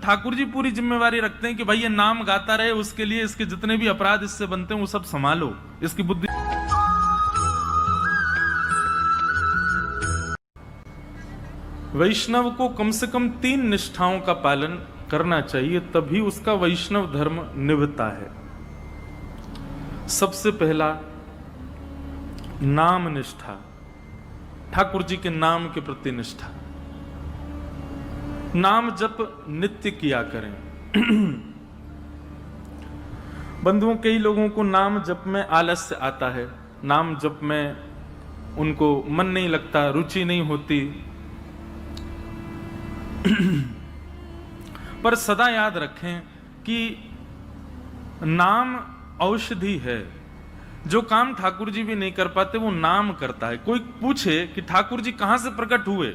ठाकुर जी पूरी जिम्मेवारी रखते हैं कि भाई ये नाम गाता रहे, उसके लिए इसके जितने भी अपराध इससे बनते हैं वो सब संभालो, इसकी बुद्धि। वैष्णव को कम से कम 3 निष्ठाओं का पालन करना चाहिए, तभी उसका वैष्णव धर्म निभता है। सबसे पहला नाम निष्ठा, ठाकुर जी के नाम के प्रति निष्ठा। नाम जप नित्य किया करें। बंधुओं, कई लोगों को नाम जप में आलस्य आता है, नाम जप में उनको मन नहीं लगता, रुचि नहीं होती। पर सदा याद रखें कि नाम औषधि है। जो काम ठाकुर जी भी नहीं कर पाते वो नाम करता है। कोई पूछे कि ठाकुर जी कहां से प्रकट हुए,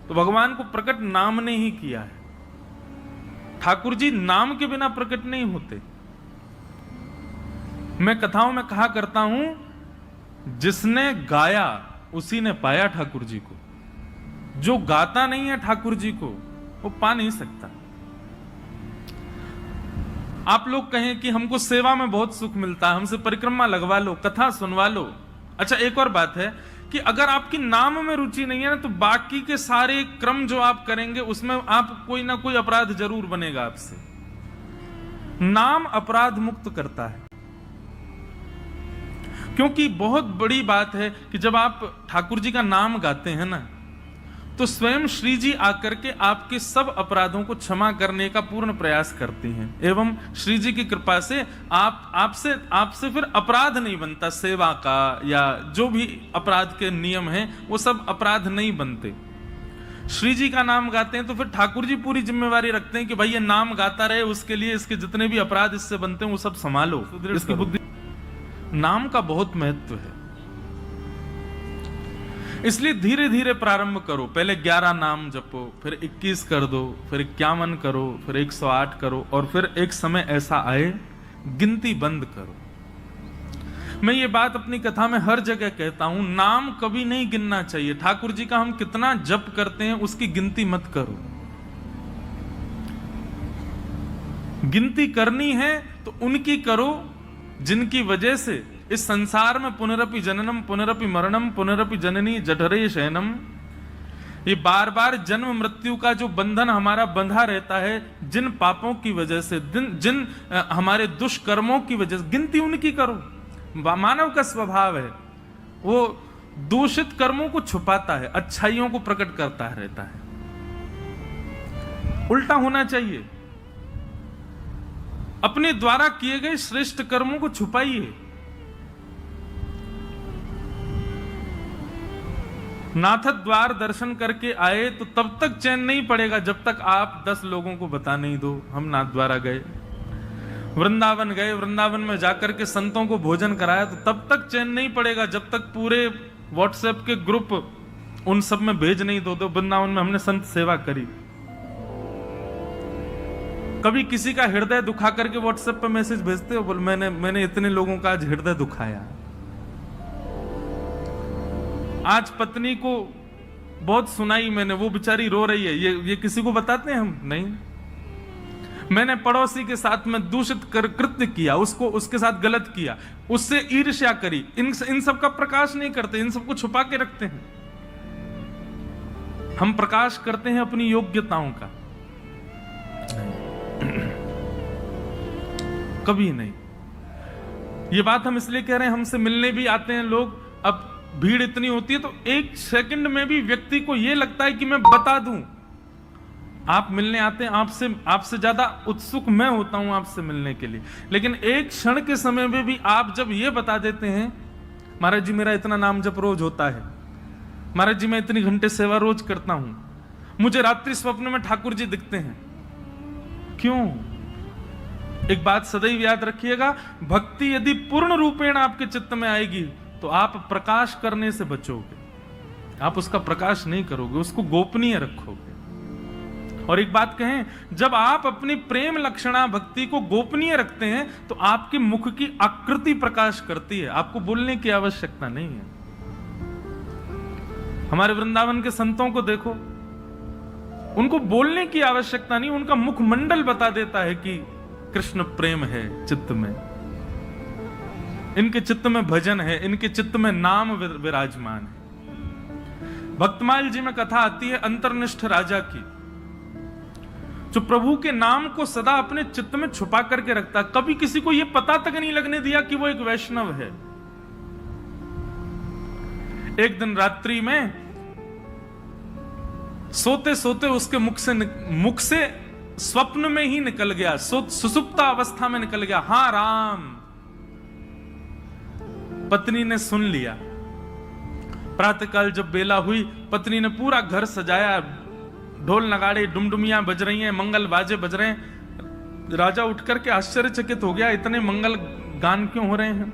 तो भगवान को प्रकट नाम ने ही किया है। ठाकुर जी नाम के बिना प्रकट नहीं होते। मैं कथाओं में कहा करता हूं, जिसने गाया उसी ने पाया ठाकुर जी को। जो गाता नहीं है ठाकुर जी को वो पा नहीं सकता। आप लोग कहें कि हमको सेवा में बहुत सुख मिलता है, हमसे परिक्रमा लगवा लो, कथा सुनवा लो। अच्छा, एक और बात है कि अगर आपकी नाम में रुचि नहीं है ना, तो बाकी के सारे क्रम जो आप करेंगे उसमें आप कोई ना कोई अपराध जरूर बनेगा आपसे। नाम अपराध मुक्त करता है। क्योंकि बहुत बड़ी बात है कि जब आप ठाकुर जी का नाम गाते हैं ना, तो स्वयं श्री जी आकर के आपके सब अपराधों को क्षमा करने का पूर्ण प्रयास करती हैं। एवं श्री जी की कृपा से आपसे फिर अपराध नहीं बनता, सेवा का या जो भी अपराध के नियम हैं वो सब अपराध नहीं बनते। श्री जी का नाम गाते हैं तो फिर ठाकुर जी पूरी जिम्मेवारी रखते हैं कि भाई ये नाम गाता रहे, उसके लिए इसके जितने भी अपराध इससे बनते हैं वो सब संभालो, इसकी बुद्धि। नाम का बहुत महत्व है, इसलिए धीरे धीरे प्रारंभ करो। पहले 11 नाम जपो, फिर 21 कर दो, फिर 51 करो, फिर 108 करो, और फिर एक समय ऐसा आए गिनती बंद करो। मैं ये बात अपनी कथा में हर जगह कहता हूं, नाम कभी नहीं गिनना चाहिए। ठाकुर जी का हम कितना जप करते हैं उसकी गिनती मत करो। गिनती करनी है तो उनकी करो जिनकी वजह से इस संसार में पुनरपि जननम पुनरपि मरणम पुनरपि जननी जठरे शयनम, ये बार बार जन्म मृत्यु का जो बंधन हमारा बंधा रहता है, जिन पापों की वजह से, जिन हमारे दुष्कर्मों की वजह से, गिनती उनकी करो। मानव का स्वभाव है, वो दूषित कर्मों को छुपाता है, अच्छाइयों को प्रकट करता रहता है। उल्टा होना चाहिए। अपने द्वारा किए गए श्रेष्ठ कर्मों को छुपाइए। नाथ द्वार दर्शन करके आए तो तब तक चैन नहीं पड़ेगा जब तक आप 10 लोगों को बता नहीं दो हम नाथ द्वारा गए। वृंदावन गए, वृंदावन में जाकर के संतों को भोजन कराया तो तब तक चैन नहीं पड़ेगा जब तक पूरे व्हाट्सएप के ग्रुप उन सब में भेज नहीं दो वृंदावन में हमने संत सेवा करी। कभी किसी का हृदय दुखा करके व्हाट्सएप पे मैसेज भेजते हो, बोल मैंने इतने लोगों का आज हृदय दुखाया। आज पत्नी को बहुत सुनाई मैंने, वो बेचारी रो रही है, ये किसी को बताते हैं हम? नहीं। मैंने पड़ोसी के साथ में दूषित कृत्य किया, उसके साथ गलत किया, उससे ईर्ष्या करी, इन सब का प्रकाश नहीं करते, इन सबको छुपा के रखते हैं। हम प्रकाश करते हैं अपनी योग्यताओं का, कभी नहीं। ये बात हम इसलिए कह रहे हैं, हमसे मिलने भी आते हैं लोग, अब भीड़ इतनी होती है तो एक सेकंड में भी व्यक्ति को यह लगता है कि मैं बता दूं। आप मिलने आते हैं, आपसे ज्यादा उत्सुक मैं होता हूं आपसे मिलने के लिए, लेकिन एक क्षण के समय में भी आप जब ये बता देते हैं, महाराज जी मेरा इतना नाम जप रोज होता है, महाराज जी मैं इतनी घंटे सेवा रोज करता हूं, मुझे रात्रि स्वप्न में ठाकुर जी दिखते हैं। क्यों? एक बात सदैव याद रखिएगा, भक्ति यदि पूर्ण रूपेण आपके चित्त में आएगी तो आप प्रकाश करने से बचोगे, आप उसका प्रकाश नहीं करोगे, उसको गोपनीय रखोगे। और एक बात कहें, जब आप अपनी प्रेम लक्षणा भक्ति को गोपनीय रखते हैं तो आपके मुख की आकृति प्रकाश करती है, आपको बोलने की आवश्यकता नहीं है। हमारे वृंदावन के संतों को देखो, उनको बोलने की आवश्यकता नहीं, उनका मुखमंडल बता देता है कि कृष्ण प्रेम है चित्त में, इनके चित्त में भजन है, इनके चित्त में नाम विराजमान है। भक्तमाल जी में कथा आती है अंतर्निष्ठ राजा की, जो प्रभु के नाम को सदा अपने चित्त में छुपा करके रखता, कभी किसी को यह पता तक नहीं लगने दिया कि वो एक वैष्णव है। एक दिन रात्रि में सोते सोते उसके मुख से स्वप्न में ही निकल गया, सुसुप्ता अवस्था में निकल गया, हां राम। पत्नी ने सुन लिया। प्रातःकाल जब बेला हुई, पत्नी ने पूरा घर सजाया, ढोल नगाड़े डुमडुमियां बज रही हैं, मंगल बाजे बज रहे हैं। राजा उठ करके आश्चर्यचकित हो गया, इतने मंगल गान क्यों हो रहे हैं।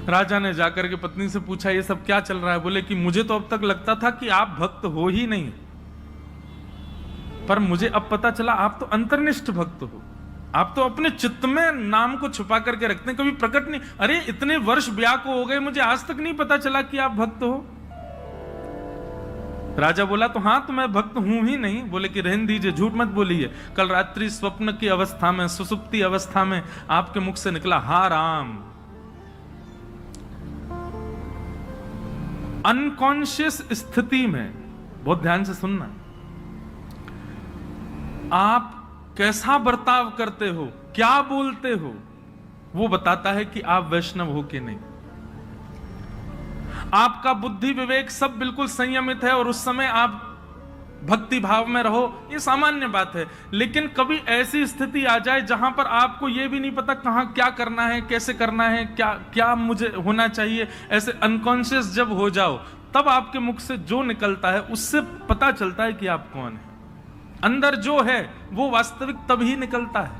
राजा ने जाकर के पत्नी से पूछा ये सब क्या चल रहा है। बोले कि मुझे तो अब तक लगता था कि आप भक्त हो ही नहीं, पर मुझे अब पता चला आप तो अंतर्निष्ठ भक्त हो, आप तो अपने चित्त में नाम को छुपा करके रखते हैं, कभी प्रकट नहीं। अरे इतने वर्ष ब्याह को हो गए, मुझे आज तक नहीं पता चला कि आप भक्त हो। राजा बोला तो हाँ, तो मैं भक्त हूं ही नहीं। बोले कि रहने दीजिए, झूठ मत बोलिए, कल रात्रि स्वप्न की अवस्था में, सुसुप्ति अवस्था में आपके मुख से निकला हा राम। अनकॉन्शियस स्थिति में, बहुत ध्यान से सुनना, आप कैसा बर्ताव करते हो, क्या बोलते हो, वो बताता है कि आप वैष्णव हो कि नहीं। आपका बुद्धि विवेक सब बिल्कुल संयमित है और उस समय आप भक्ति भाव में रहो, ये सामान्य बात है। लेकिन कभी ऐसी स्थिति आ जाए जहां पर आपको यह भी नहीं पता कहां क्या करना है, कैसे करना है, क्या क्या मुझे होना चाहिए, ऐसे अनकॉन्शियस जब हो जाओ, तब आपके मुख से जो निकलता है उससे पता चलता है कि आप कौन है। अंदर जो है वो वास्तविक तब ही निकलता है,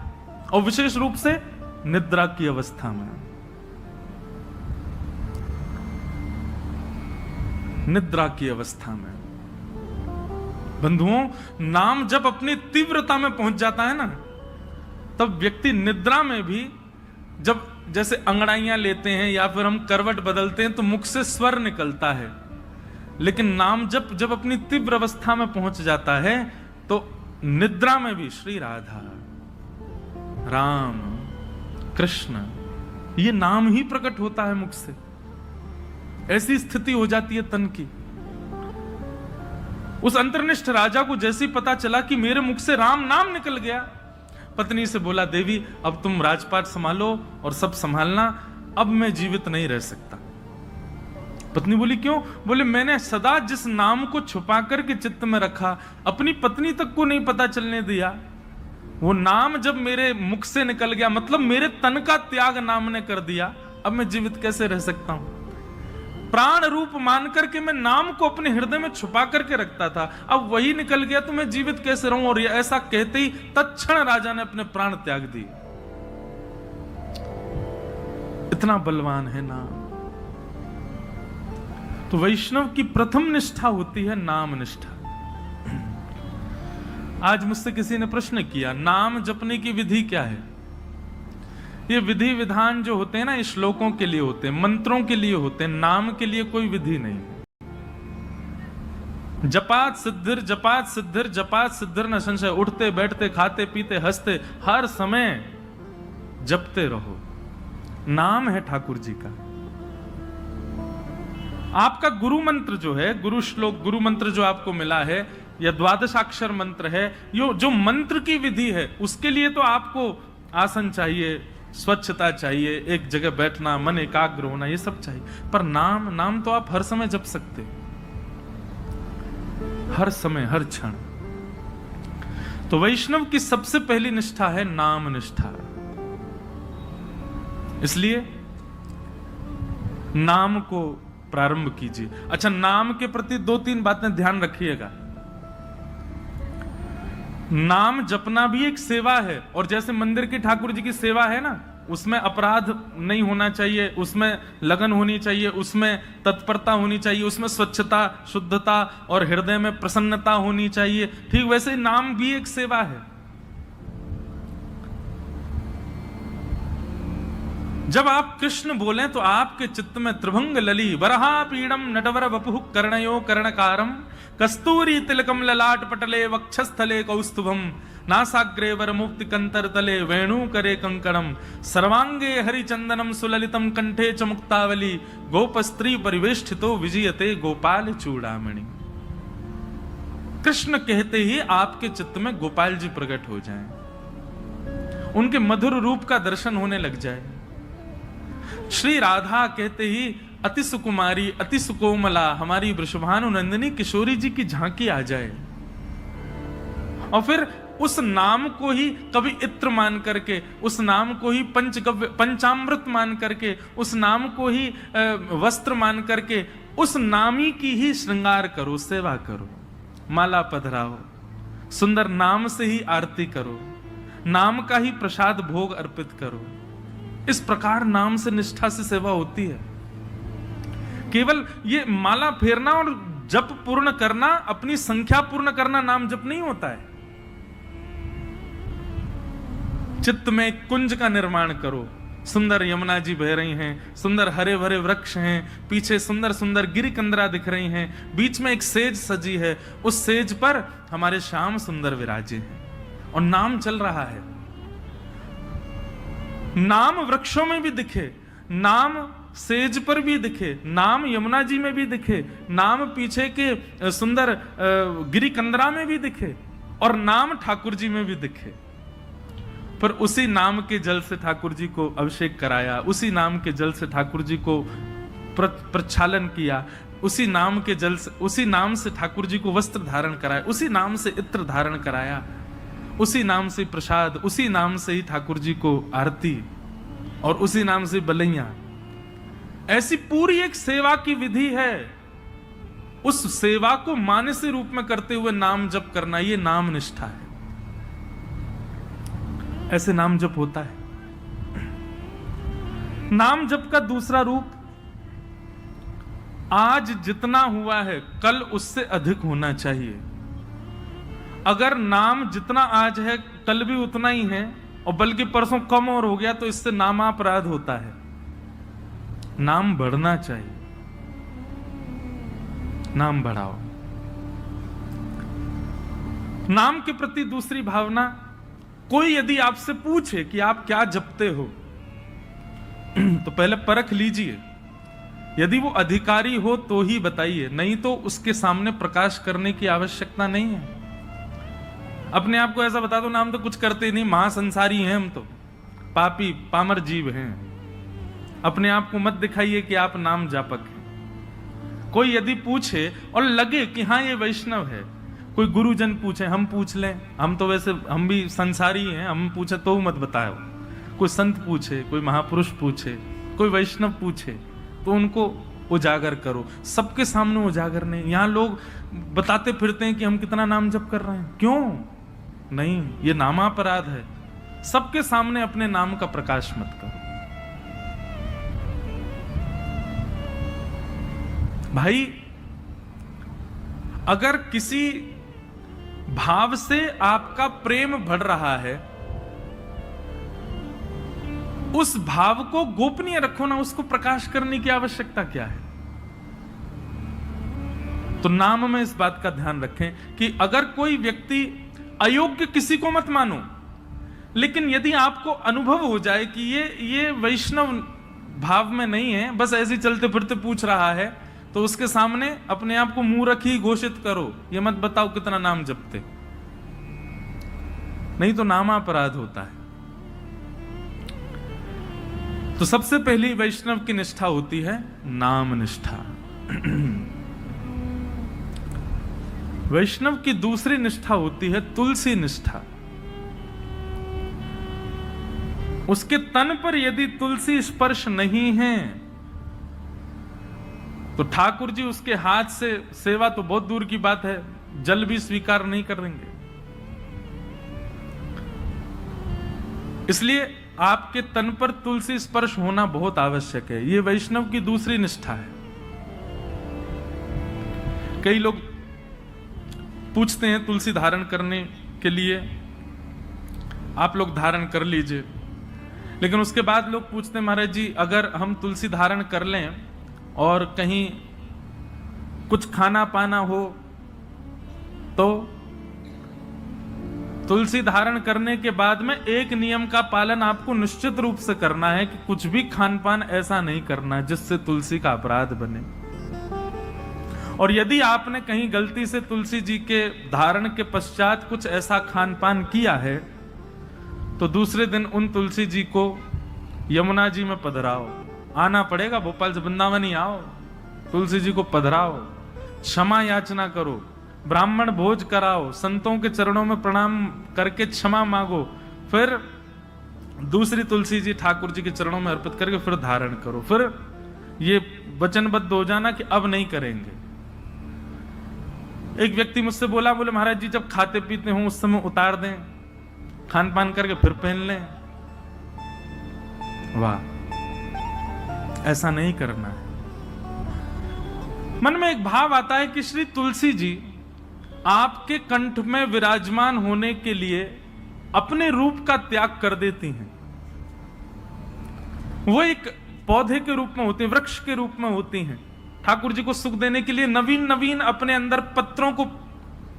और विशेष रूप से निद्रा की अवस्था में। निद्रा की अवस्था में बंधुओं, नाम जब अपनी तीव्रता में पहुंच जाता है ना, तब व्यक्ति निद्रा में भी, जब जैसे अंगड़ाइयां लेते हैं या फिर हम करवट बदलते हैं तो मुख से स्वर निकलता है, लेकिन नाम जब अपनी तीव्र अवस्था में पहुंच जाता है तो निद्रा में भी श्री राधा, राम, कृष्ण, ये नाम ही प्रकट होता है मुख से। ऐसी स्थिति हो जाती है तन की। उस अंतर्निष्ठ राजा को जैसे ही पता चला कि मेरे मुख से राम नाम निकल गया, पत्नी से बोला देवी अब तुम राजपाट संभालो और सब संभालना, अब मैं जीवित नहीं रह सकता। पत्नी बोली क्यों? बोले मैंने सदा जिस नाम को छुपा करके चित्त में रखा, अपनी पत्नी तक को नहीं पता चलने दिया, वो नाम जब मेरे मुख से निकल गया, मतलब मेरे तन का त्याग नाम ने कर दिया, अब मैं जीवित कैसे रह सकता हूं। प्राण रूप मान करके मैं नाम को अपने हृदय में छुपा करके रखता था, अब वही निकल गया तो मैं जीवित कैसे रहूं। और ऐसा कहते ही तत्क्षण राजा ने अपने प्राण त्याग दिए। इतना बलवान है नाम। तो वैष्णव की प्रथम निष्ठा होती है नाम निष्ठा। आज मुझसे किसी ने प्रश्न किया, नाम जपने की विधि क्या है? ये विधि विधान जो होते हैं ना, श्लोकों के लिए होते हैं, मंत्रों के लिए होते हैं, नाम के लिए कोई विधि नहीं। जपात सिद्धिर जपात सिद्धिर जपात सिद्धिर न संशय। उठते बैठते खाते पीते हंसते हर समय जपते रहो। नाम है ठाकुर जी का। आपका गुरु मंत्र जो है, गुरु श्लोक, गुरु मंत्र जो आपको मिला है, या द्वादशाक्षर मंत्र है, जो मंत्र की विधि है, उसके लिए तो आपको आसन चाहिए, स्वच्छता चाहिए, एक जगह बैठना, मन एकाग्र होना, ये सब चाहिए। पर नाम तो आप हर समय जप सकते हो, हर समय, हर क्षण। तो वैष्णव की सबसे पहली निष्ठा है नाम निष्ठा। इसलिए नाम को प्रारंभ कीजिए। अच्छा, नाम के प्रति 2-3 बातें ध्यान रखिएगा। नाम जपना भी एक सेवा है, और जैसे मंदिर की ठाकुर जी की सेवा है ना, उसमें अपराध नहीं होना चाहिए, उसमें लगन होनी चाहिए, उसमें तत्परता होनी चाहिए, उसमें स्वच्छता, शुद्धता और हृदय में प्रसन्नता होनी चाहिए। ठीक वैसे ही नाम भी एक सेवा है। जब आप कृष्ण बोलें तो आपके चित्त में त्रिभंग लली वरहा पीड़म नटवर वपुः कर्णयो कर्णकारम कस्तूरी तिलकम ललाट पटले वक्षस्थले कौस्तुभम नासाग्रे वर मुक्ति कंतर तले वेणु करे कंकणम सर्वांगे हरिचंदनम सुललितम कंठे च मुक्तावली गोप स्त्री परिवेष्टितो विजयते गोपाल चूड़ामणि। कृष्ण कहते ही आपके चित्त में गोपाल जी प्रकट हो जाएं, उनके मधुर रूप का दर्शन होने लग जाए। श्री राधा कहते ही अति सुकुमारी अति सुकोमला हमारी वृषभानु नंदिनी किशोरी जी की झांकी आ जाए, और फिर उस नाम को ही कभी इत्र मान करके, उस नाम को ही पंचगव्य पंचामृत मान करके, उस नाम को ही वस्त्र मान करके, उस नामी की ही श्रृंगार करो, सेवा करो, माला पधराओ, सुंदर नाम से ही आरती करो, नाम का ही प्रसाद भोग अर्पित करो। इस प्रकार नाम से निष्ठा से सेवा होती है। केवल ये माला फेरना और जप पूर्ण करना, अपनी संख्या पूर्ण करना नाम जप नहीं होता है। चित्त में एक कुंज का निर्माण करो, सुंदर यमुना जी बह रही हैं, सुंदर हरे भरे वृक्ष हैं, पीछे सुंदर सुंदर गिरिकंदरा दिख रही हैं, बीच में एक सेज सजी है, उस सेज पर हमारे श्याम सुंदर विराजे हैं और नाम चल रहा है। नाम वृक्षों में भी दिखे, नाम सेज पर भी दिखे, नाम यमुना जी में भी दिखे, नाम पीछे के सुंदर गिरिकंदरा में भी दिखे, और नाम ठाकुर जी में भी दिखे। पर उसी नाम के जल से ठाकुर जी को अभिषेक कराया, उसी नाम के जल से ठाकुर जी को प्रक्षालन किया, उसी नाम के जल से, उसी नाम से ठाकुर जी को वस्त्र धारण कराया, उसी नाम से इत्र धारण कराया, उसी नाम से प्रसाद, उसी नाम से ही ठाकुर जी को आरती, और उसी नाम से बलैया। ऐसी पूरी एक सेवा की विधि है। उस सेवा को मानसी रूप में करते हुए नाम जप करना, ये नाम निष्ठा है। ऐसे नाम जप होता है। नाम जप का दूसरा रूप, आज जितना हुआ है कल उससे अधिक होना चाहिए। अगर नाम जितना आज है कल भी उतना ही है, और बल्कि परसों कम और हो गया, तो इससे नामापराध होता है। नाम बढ़ना चाहिए, नाम बढ़ाओ। नाम के प्रति दूसरी भावना, कोई यदि आपसे पूछे कि आप क्या जपते हो, तो पहले परख लीजिए। यदि वो अधिकारी हो तो ही बताइए, नहीं तो उसके सामने प्रकाश करने की आवश्यकता नहीं है। अपने आप को ऐसा बता दो, नाम तो कुछ करते नहीं, महासंसारी हैं हम, तो पापी पामर जीव हैं। अपने आप को मत दिखाइए कि आप नाम जापक हैं। कोई यदि पूछे और लगे कि हाँ ये वैष्णव है, कोई गुरुजन पूछे, हम पूछ लें, हम तो वैसे हम भी संसारी हैं, हम पूछे तो मत बताओ। कोई संत पूछे, कोई महापुरुष पूछे, कोई वैष्णव पूछे, तो उनको उजागर करो। सबके सामने उजागर नहीं। यहां लोग बताते फिरते हैं कि हम कितना नाम जप कर रहे हैं, क्यों नहीं, ये नामापराध है। सबके सामने अपने नाम का प्रकाश मत करो। भाई, अगर किसी भाव से आपका प्रेम बढ़ रहा है, उस भाव को गोपनीय रखो ना, उसको प्रकाश करने की आवश्यकता क्या है। तो नाम में इस बात का ध्यान रखें कि अगर कोई व्यक्ति अयोग्य, किसी को मत मानो, लेकिन यदि आपको अनुभव हो जाए कि ये वैष्णव भाव में नहीं है, बस ऐसे चलते फिरते पूछ रहा है, तो उसके सामने अपने आप को मूर्ख ही घोषित करो। ये मत बताओ कितना नाम जपते, नहीं तो नामापराध होता है। तो सबसे पहली वैष्णव की निष्ठा होती है नाम निष्ठा। वैष्णव की दूसरी निष्ठा होती है तुलसी निष्ठा। उसके तन पर यदि तुलसी स्पर्श नहीं है, तो ठाकुर जी उसके हाथ से सेवा तो बहुत दूर की बात है, जल भी स्वीकार नहीं करेंगे। इसलिए आपके तन पर तुलसी स्पर्श होना बहुत आवश्यक है। यह वैष्णव की दूसरी निष्ठा है। कई लोग पूछते हैं तुलसी धारण करने के लिए, आप लोग धारण कर लीजिए, लेकिन उसके बाद लोग पूछते हैं महाराज जी, अगर हम तुलसी धारण कर लें और कहीं कुछ खाना पाना हो तो? तुलसी धारण करने के बाद में एक नियम का पालन आपको निश्चित रूप से करना है कि कुछ भी खान पान ऐसा नहीं करना जिससे तुलसी का अपराध बने। और यदि आपने कहीं गलती से तुलसी जी के धारण के पश्चात कुछ ऐसा खान पान किया है तो दूसरे दिन उन तुलसी जी को यमुना जी में पधराओ। आना पड़ेगा, भोपाल से वृंदावन ही आओ, तुलसी जी को पधराओ, क्षमा याचना करो, ब्राह्मण भोज कराओ, संतों के चरणों में प्रणाम करके क्षमा मांगो, फिर दूसरी तुलसी जी ठाकुर जी के चरणों में अर्पित करके फिर धारण करो। फिर ये वचनबद्ध हो जाना कि अब नहीं करेंगे। एक व्यक्ति मुझसे बोला, बोले महाराज जी जब खाते पीते हो उस समय उतार दें, खान पान करके फिर पहन लें। वाह, ऐसा नहीं करना है। मन में एक भाव आता है कि श्री तुलसी जी आपके कंठ में विराजमान होने के लिए अपने रूप का त्याग कर देती हैं। वो एक पौधे के रूप में होती हैं, वृक्ष के रूप में होती हैं। ठाकुर जी को सुख देने के लिए नवीन नवीन अपने अंदर पत्रों को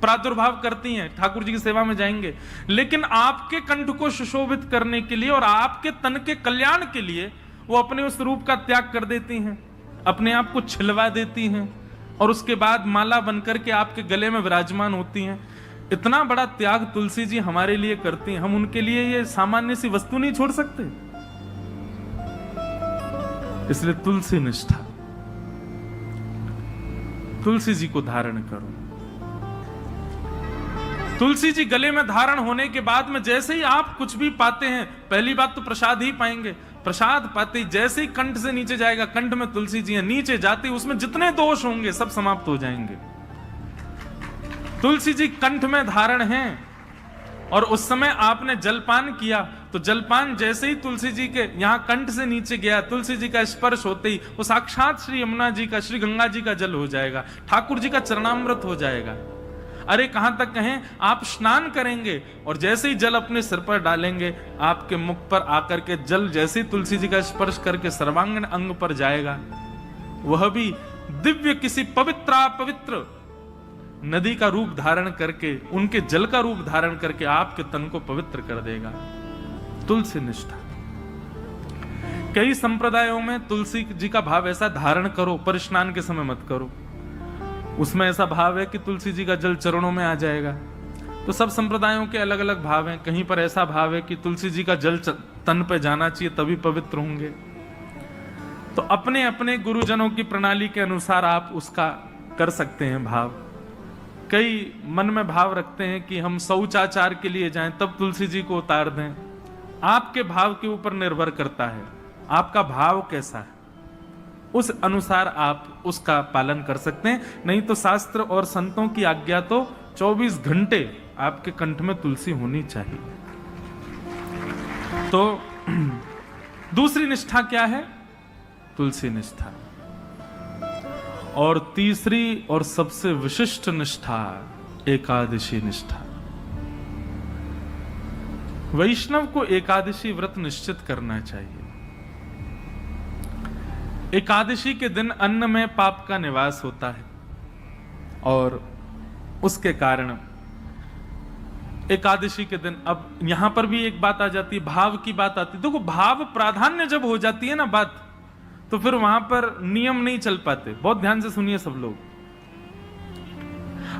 प्रादुर्भाव करती हैं, ठाकुर जी की सेवा में जाएंगे। लेकिन आपके कंठ को सुशोभित करने के लिए और आपके तन के कल्याण के लिए वो अपने उस रूप का त्याग कर देती हैं, अपने आप को छिलवा देती हैं और उसके बाद माला बनकर के आपके गले में विराजमान होती हैं। इतना बड़ा त्याग तुलसी जी हमारे लिए करती हैं, हम उनके लिए ये सामान्य सी वस्तु नहीं छोड़ सकते। इसलिए तुलसी निष्ठा, तुलसी जी को धारण करो। तुलसी जी गले में धारण होने के बाद में जैसे ही आप कुछ भी पाते हैं, पहली बात तो प्रसाद ही पाएंगे। प्रसाद पाते ही जैसे ही कंठ से नीचे जाएगा, कंठ में तुलसी जी है, नीचे जाते ही उसमें जितने दोष होंगे सब समाप्त हो जाएंगे। तुलसी जी कंठ में धारण हैं और उस समय आपने जलपान किया तो जलपान जैसे ही तुलसी जी के यहां कंठ से नीचे गया, तुलसी जी का स्पर्श होते ही वो साक्षात श्री यमुना जी का, श्री गंगा जी का जल हो जाएगा, ठाकुर जी का चरणामृत हो जाएगा। अरे कहां तक कहें, आप स्नान करेंगे और जैसे ही जल अपने सिर पर डालेंगे, आपके मुख पर आकर के जल जैसे ही तुलसी जी का स्पर्श करके सर्वांगीण अंग पर जाएगा, वह भी दिव्य किसी पवित्र नदी का रूप धारण करके, उनके जल का रूप धारण करके आपके तन को पवित्र कर देगा। तुलसी निष्ठा। कई संप्रदायों में तुलसी जी का भाव ऐसा, धारण करो पर स्नान के समय मत करो। उसमें ऐसा भाव है कि तुलसी जी का जल चरणों में आ जाएगा। तो सब संप्रदायों के अलग अलग भाव हैं। कहीं पर ऐसा भाव है कि तुलसी जी का जल तन पे जाना चाहिए तभी पवित्र होंगे। तो अपने अपने गुरुजनों की प्रणाली के अनुसार आप उसका कर सकते हैं भाव। कई मन में भाव रखते हैं कि हम शौचाचार के लिए जाएं तब तुलसी जी को उतार दें। आपके भाव के ऊपर निर्भर करता है, आपका भाव कैसा है, उस अनुसार आप उसका पालन कर सकते हैं। नहीं तो शास्त्र और संतों की आज्ञा तो 24 घंटे आपके कंठ में तुलसी होनी चाहिए। तो दूसरी निष्ठा क्या है? तुलसी निष्ठा। और तीसरी और सबसे विशिष्ट निष्ठा एकादशी निष्ठा। वैष्णव को एकादशी व्रत निश्चित करना चाहिए। एकादशी के दिन अन्न में पाप का निवास होता है और उसके कारण एकादशी के दिन, अब यहां पर भी एक बात आ जाती है, भाव की बात आती है। देखो, भाव प्राधान्य जब हो जाती है ना बात, तो फिर वहां पर नियम नहीं चल पाते। बहुत ध्यान से सुनिए सब लोग।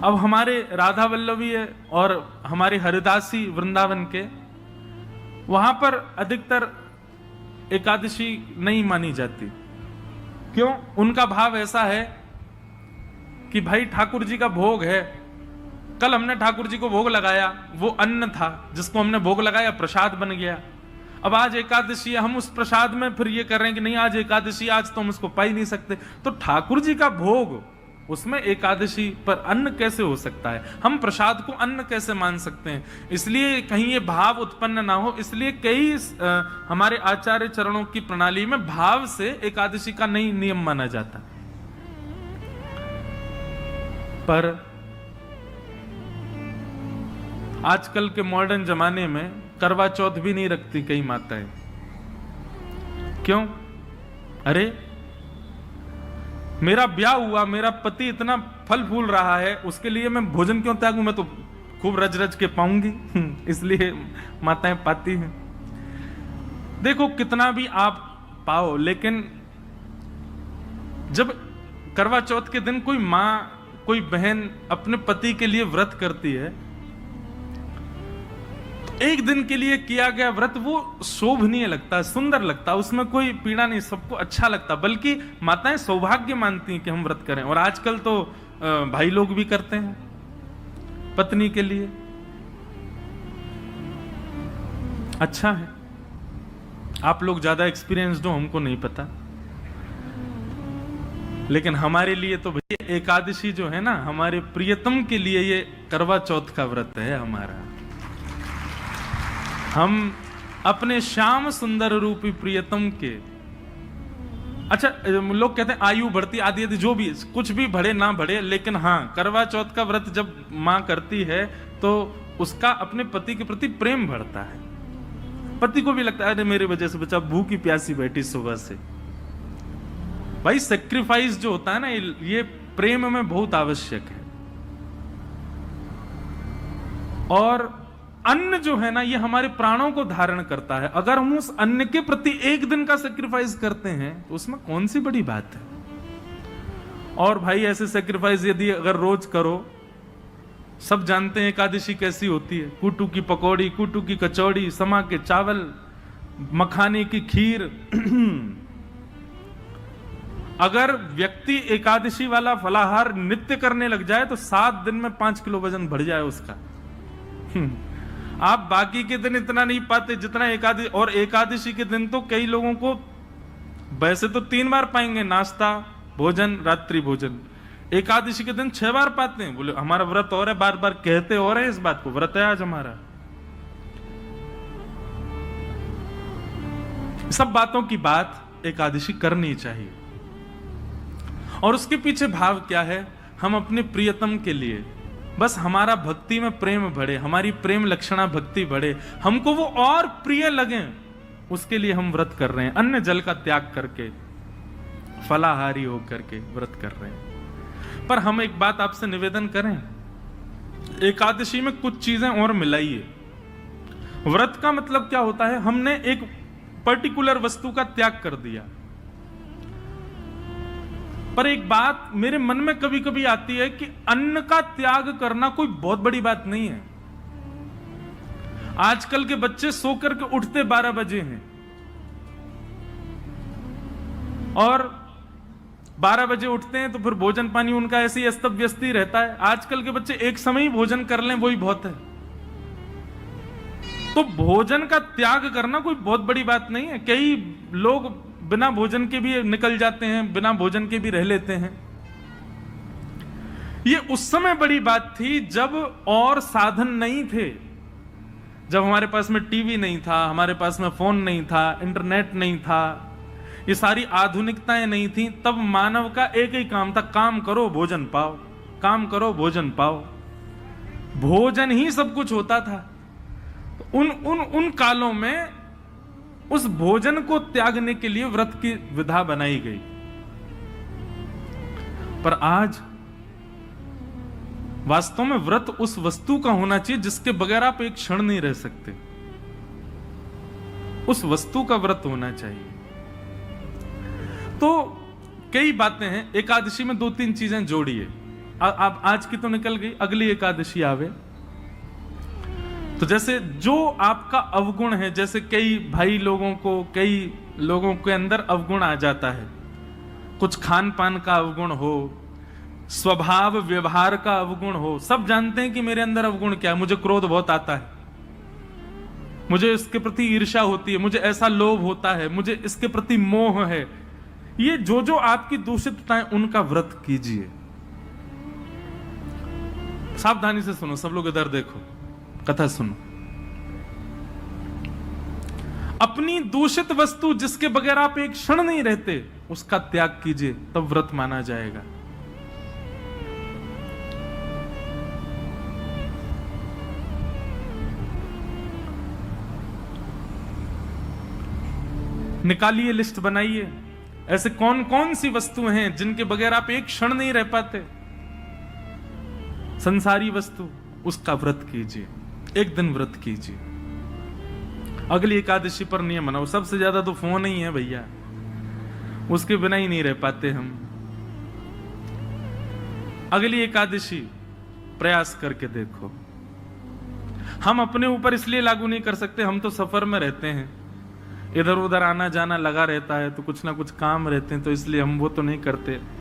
अब हमारे राधा वल्लभी है और हमारे हरिदासी वृंदावन के, वहां पर अधिकतर एकादशी नहीं मानी जाती। क्यों? उनका भाव ऐसा है कि भाई ठाकुर जी का भोग है, कल हमने ठाकुर जी को भोग लगाया, वो अन्न था जिसको हमने भोग लगाया, प्रसाद बन गया। अब आज एकादशी है, हम उस प्रसाद में फिर ये कर रहे हैं कि नहीं आज एकादशी, आज तो हम उसको पा ही नहीं सकते। तो ठाकुर जी का भोग, उसमें एकादशी पर अन्न कैसे हो सकता है? हम प्रसाद को अन्न कैसे मान सकते हैं? इसलिए कहीं ये भाव उत्पन्न ना हो, इसलिए कई हमारे आचार्य चरणों की प्रणाली में भाव से एकादशी का नहीं नियम माना जाता। पर आजकल के मॉडर्न जमाने में करवा चौथ भी नहीं रखती कई माताएं। क्यों? अरे मेरा ब्याह हुआ, मेरा पति इतना फल फूल रहा है, उसके लिए मैं भोजन क्यों त्यागूं? मैं तो खूब रज रज के पाऊंगी। इसलिए माताएं पाती हैं। देखो कितना भी आप पाओ, लेकिन जब करवा चौथ के दिन कोई मां, कोई बहन अपने पति के लिए व्रत करती है, एक दिन के लिए किया गया व्रत वो शोभनीय लगता है, सुंदर लगता है, उसमें कोई पीड़ा नहीं, सबको अच्छा लगता, बल्कि माताएं सौभाग्य मानती हैं कि हम व्रत करें। और आजकल तो भाई लोग भी करते हैं पत्नी के लिए। अच्छा है, आप लोग ज्यादा एक्सपीरियंस्ड हो, हमको नहीं पता, लेकिन हमारे लिए तो भैया एकादशी जो है ना, हमारे प्रियतम के लिए ये करवा चौथ का व्रत है हमारा। हम अपने श्याम सुंदर रूपी प्रियतम के, अच्छा लोग कहते हैं आयु बढ़ती आदि आदि, जो भी कुछ भी बढ़े ना बढ़े, लेकिन हाँ करवा चौथ का व्रत जब मां करती है तो उसका अपने पति के प्रति प्रेम बढ़ता है। पति को भी लगता है अरे मेरी वजह से बच्चा भूखी प्यासी बैठी सुबह से। भाई सेक्रीफाइस जो होता है ना, ये प्रेम में बहुत आवश्यक है। और अन्न जो है ना, ये हमारे प्राणों को धारण करता है। अगर हम उस अन्न के प्रति एक दिन का सेक्रीफाइस करते हैं तो उसमें कौन सी बड़ी बात है। और भाई ऐसे सेक्रीफाइस यदि अगर रोज करो, सब जानते हैं एकादशी कैसी होती है, कूटू की पकौड़ी, कूटू की कचौड़ी, समा के चावल, मखाने की खीर। अगर व्यक्ति एकादशी वाला फलाहार नित्य करने लग जाए तो 7 दिन में 5 किलो वजन बढ़ जाए उसका। आप बाकी के दिन इतना नहीं पाते जितना एकादशी, और एकादशी के दिन तो कई लोगों को वैसे तो 3 बार पाएंगे, नाश्ता, भोजन, रात्रि भोजन। एकादशी के दिन 6 बार पाते हैं। बोले हमारा व्रत और है, बार बार कहते और है इस बात को, व्रत है आज हमारा। सब बातों की बात एकादशी करनी चाहिए। और उसके पीछे भाव क्या है? हम अपने प्रियतम के लिए, बस हमारा भक्ति में प्रेम बढ़े, हमारी प्रेम लक्षणा भक्ति बढ़े, हमको वो और प्रिय लगे, उसके लिए हम व्रत कर रहे हैं। अन्न जल का त्याग करके, फलाहारी होकर के व्रत कर रहे हैं। पर हम एक बात आपसे निवेदन करें, एकादशी में कुछ चीजें और मिलाइए। व्रत का मतलब क्या होता है? हमने एक पर्टिकुलर वस्तु का त्याग कर दिया। पर एक बात मेरे मन में कभी कभी आती है कि अन्न का त्याग करना कोई बहुत बड़ी बात नहीं है। आजकल के बच्चे सो करके उठते 12 बजे हैं और 12 बजे उठते हैं तो फिर भोजन पानी उनका ऐसे ही अस्त व्यस्त ही रहता है। आजकल के बच्चे एक समय ही भोजन कर लें वही बहुत है। तो भोजन का त्याग करना कोई बहुत बड़ी बात नहीं है। कई लोग बिना भोजन के भी निकल जाते हैं, बिना भोजन के भी रह लेते हैं। ये उस समय बड़ी बात थी जब और साधन नहीं थे, जब हमारे पास में टीवी नहीं था, हमारे पास में फोन नहीं था, इंटरनेट नहीं था, ये सारी आधुनिकताएं नहीं थी। तब मानव का एक ही काम था, काम करो भोजन पाओ, काम करो भोजन पाओ। भोजन ही सब कुछ होता था। उन कालों में उस भोजन को त्यागने के लिए व्रत की विधा बनाई गई। पर आज वास्तव में व्रत उस वस्तु का होना चाहिए जिसके बगैर आप एक क्षण नहीं रह सकते। उस वस्तु का व्रत होना चाहिए। तो कई बातें हैं। एकादशी में 2-3 चीजें जोड़िए। आप आज की तो निकल गई, अगली एकादशी आवे तो जैसे जो आपका अवगुण है, जैसे कई भाई लोगों को, कई लोगों के अंदर अवगुण आ जाता है, कुछ खान पान का अवगुण हो, स्वभाव व्यवहार का अवगुण हो। सब जानते हैं कि मेरे अंदर अवगुण क्या है। मुझे क्रोध बहुत आता है, मुझे इसके प्रति ईर्ष्या होती है, मुझे ऐसा लोभ होता है, मुझे इसके प्रति मोह है। ये जो जो आपकी दूषितताएं, उनका व्रत कीजिए। सावधानी से सुनो, सब लोग इधर देखो, कथा सुनो। अपनी दूषित वस्तु जिसके बगैर आप एक क्षण नहीं रहते, उसका त्याग कीजिए, तब व्रत माना जाएगा। निकालिए, लिस्ट बनाइए, ऐसे कौन कौन सी वस्तुएं हैं जिनके बगैर आप एक क्षण नहीं रह पाते। संसारी वस्तु, उसका व्रत कीजिए, एक दिन व्रत कीजिए। अगली एकादशी पर नियम बनाओ। सबसे ज्यादा तो फोन ही है भैया, उसके बिना ही नहीं रह पाते हम। अगली एकादशी प्रयास करके देखो। हम अपने ऊपर इसलिए लागू नहीं कर सकते, हम तो सफर में रहते हैं, इधर उधर आना जाना लगा रहता है, तो कुछ ना कुछ काम रहते हैं, तो इसलिए हम वो तो नहीं करते।